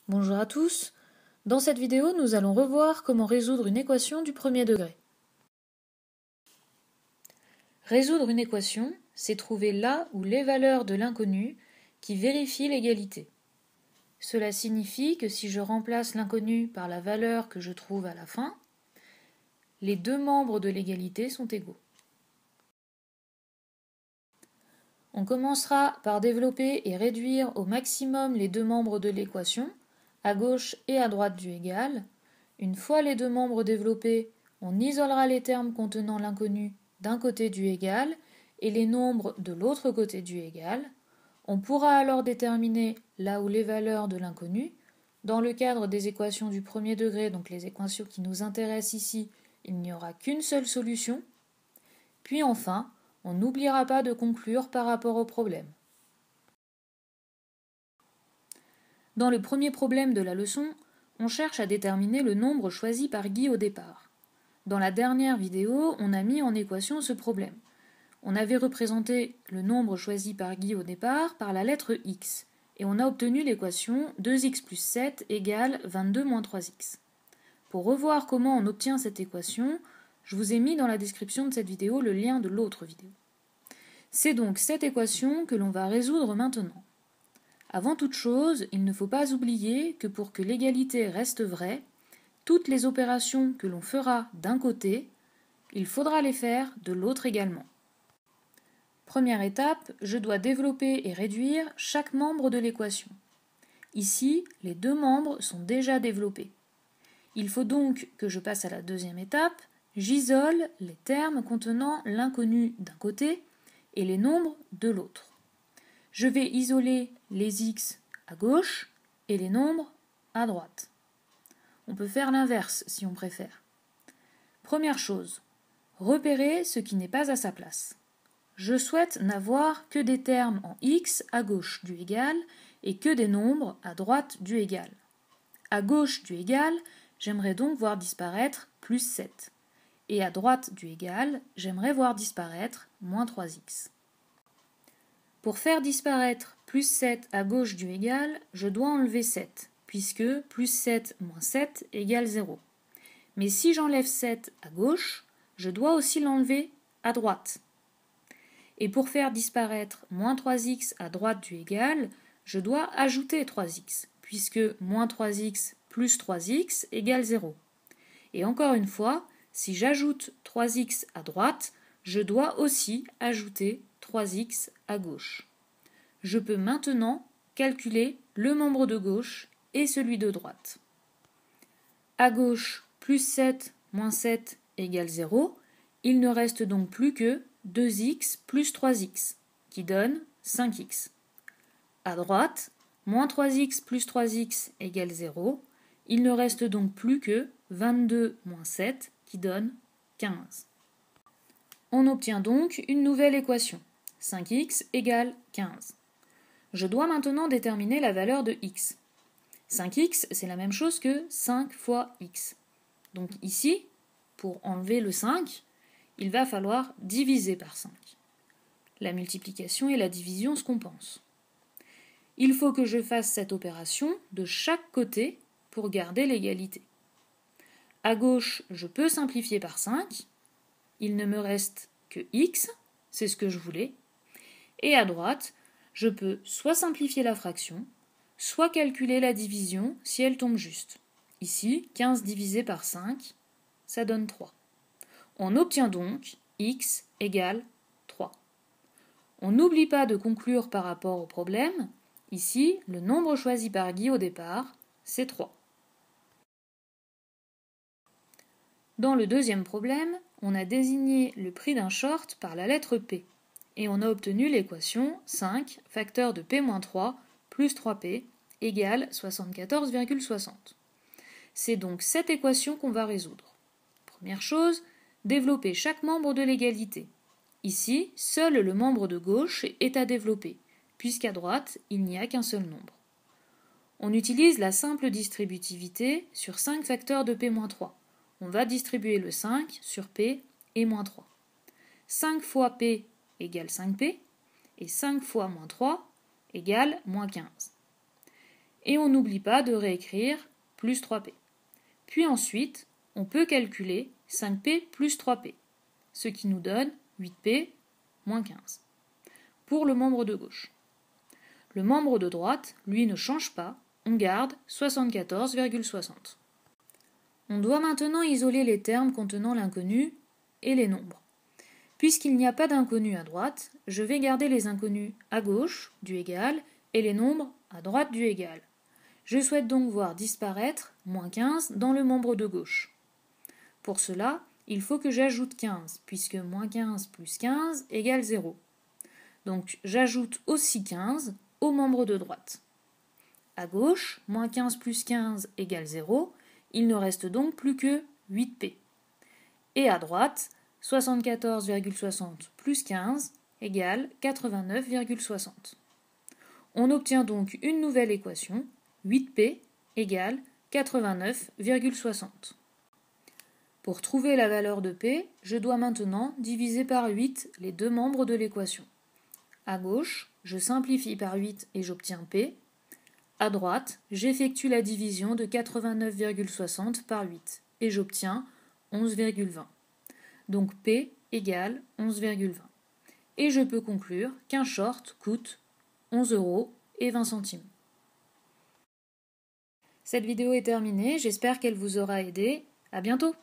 Bonjour à tous. Dans cette vidéo, nous allons revoir comment résoudre une équation du premier degré. Résoudre une équation, c'est trouver là ou les valeurs de l'inconnu qui vérifient l'égalité. Cela signifie que si je remplace l'inconnu par la valeur que je trouve à la fin, les deux membres de l'égalité sont égaux. On commencera par développer et réduire au maximum les deux membres de l'équation, à gauche et à droite du égal. Une fois les deux membres développés, on isolera les termes contenant l'inconnu d'un côté du égal et les nombres de l'autre côté du égal. On pourra alors déterminer là où les valeurs de l'inconnu. Dans le cadre des équations du premier degré, donc les équations qui nous intéressent ici, il n'y aura qu'une seule solution. Puis enfin, on n'oubliera pas de conclure par rapport au problème. Dans le premier problème de la leçon, on cherche à déterminer le nombre choisi par Guy au départ. Dans la dernière vidéo, on a mis en équation ce problème. On avait représenté le nombre choisi par Guy au départ par la lettre x, et on a obtenu l'équation 2x plus 7 égale 22 moins 3x. Pour revoir comment on obtient cette équation, je vous ai mis dans la description de cette vidéo le lien de l'autre vidéo. C'est donc cette équation que l'on va résoudre maintenant. Avant toute chose, il ne faut pas oublier que pour que l'égalité reste vraie, toutes les opérations que l'on fera d'un côté, il faudra les faire de l'autre également. Première étape, je dois développer et réduire chaque membre de l'équation. Ici, les deux membres sont déjà développés. Il faut donc que je passe à la deuxième étape, j'isole les termes contenant l'inconnu d'un côté et les nombres de l'autre. Je vais isoler les x à gauche et les nombres à droite. On peut faire l'inverse si on préfère. Première chose, repérer ce qui n'est pas à sa place. Je souhaite n'avoir que des termes en x à gauche du égal et que des nombres à droite du égal. À gauche du égal, j'aimerais donc voir disparaître plus 7. Et à droite du égal, j'aimerais voir disparaître moins 3x. Pour faire disparaître plus 7 à gauche du égal, je dois enlever 7, puisque plus 7 moins 7 égale 0. Mais si j'enlève 7 à gauche, je dois aussi l'enlever à droite. Et pour faire disparaître moins 3x à droite du égal, je dois ajouter 3x, puisque moins 3x plus 3x égale 0. Et encore une fois, si j'ajoute 3x à droite, je dois aussi ajouter 3x à gauche. Je peux maintenant calculer le membre de gauche et celui de droite. À gauche, plus 7 moins 7 égale 0. Il ne reste donc plus que 2x plus 3x, qui donne 5x. À droite, moins 3x plus 3x égale 0. Il ne reste donc plus que 22 moins 7, qui donne 15. On obtient donc une nouvelle équation, 5x égale 15. Je dois maintenant déterminer la valeur de x. 5x, c'est la même chose que 5 fois x. Donc ici, pour enlever le 5, il va falloir diviser par 5. La multiplication et la division se compensent. Il faut que je fasse cette opération de chaque côté pour garder l'égalité. À gauche, je peux simplifier par 5. Il ne me reste que x, c'est ce que je voulais. Et à droite, je peux soit simplifier la fraction, soit calculer la division si elle tombe juste. Ici, 15 divisé par 5, ça donne 3. On obtient donc x égale 3. On n'oublie pas de conclure par rapport au problème. Ici, le nombre choisi par Guy au départ, c'est 3. Dans le deuxième problème, on a désigné le prix d'un short par la lettre P. Et on a obtenu l'équation 5 facteur de P-3 plus 3P égale 74,60. C'est donc cette équation qu'on va résoudre. Première chose, développer chaque membre de l'égalité. Ici, seul le membre de gauche est à développer, puisqu'à droite, il n'y a qu'un seul nombre. On utilise la simple distributivité sur 5 facteurs de P-3. On va distribuer le 5 sur P et moins 3. 5 fois P égale 5P, et 5 fois moins 3 égale moins 15. Et on n'oublie pas de réécrire plus 3p. Puis ensuite, on peut calculer 5p plus 3p, ce qui nous donne 8p moins 15, pour le membre de gauche. Le membre de droite, lui, ne change pas, on garde 74,60. On doit maintenant isoler les termes contenant l'inconnu et les nombres. Puisqu'il n'y a pas d'inconnu à droite, je vais garder les inconnus à gauche du égal et les nombres à droite du égal. Je souhaite donc voir disparaître moins 15 dans le membre de gauche. Pour cela, il faut que j'ajoute 15, puisque moins 15 plus 15 égale 0. Donc j'ajoute aussi 15 au membre de droite. À gauche, moins 15 plus 15 égale 0, il ne reste donc plus que 8p. Et à droite, 74,60 plus 15 égale 89,60. On obtient donc une nouvelle équation, 8p égale 89,60. Pour trouver la valeur de p, je dois maintenant diviser par 8 les deux membres de l'équation. À gauche, je simplifie par 8 et j'obtiens p. À droite, j'effectue la division de 89,60 par 8 et j'obtiens 11,20. Donc p égale 11,20. Et je peux conclure qu'un short coûte 11,20 €. Cette vidéo est terminée, j'espère qu'elle vous aura aidé. À bientôt!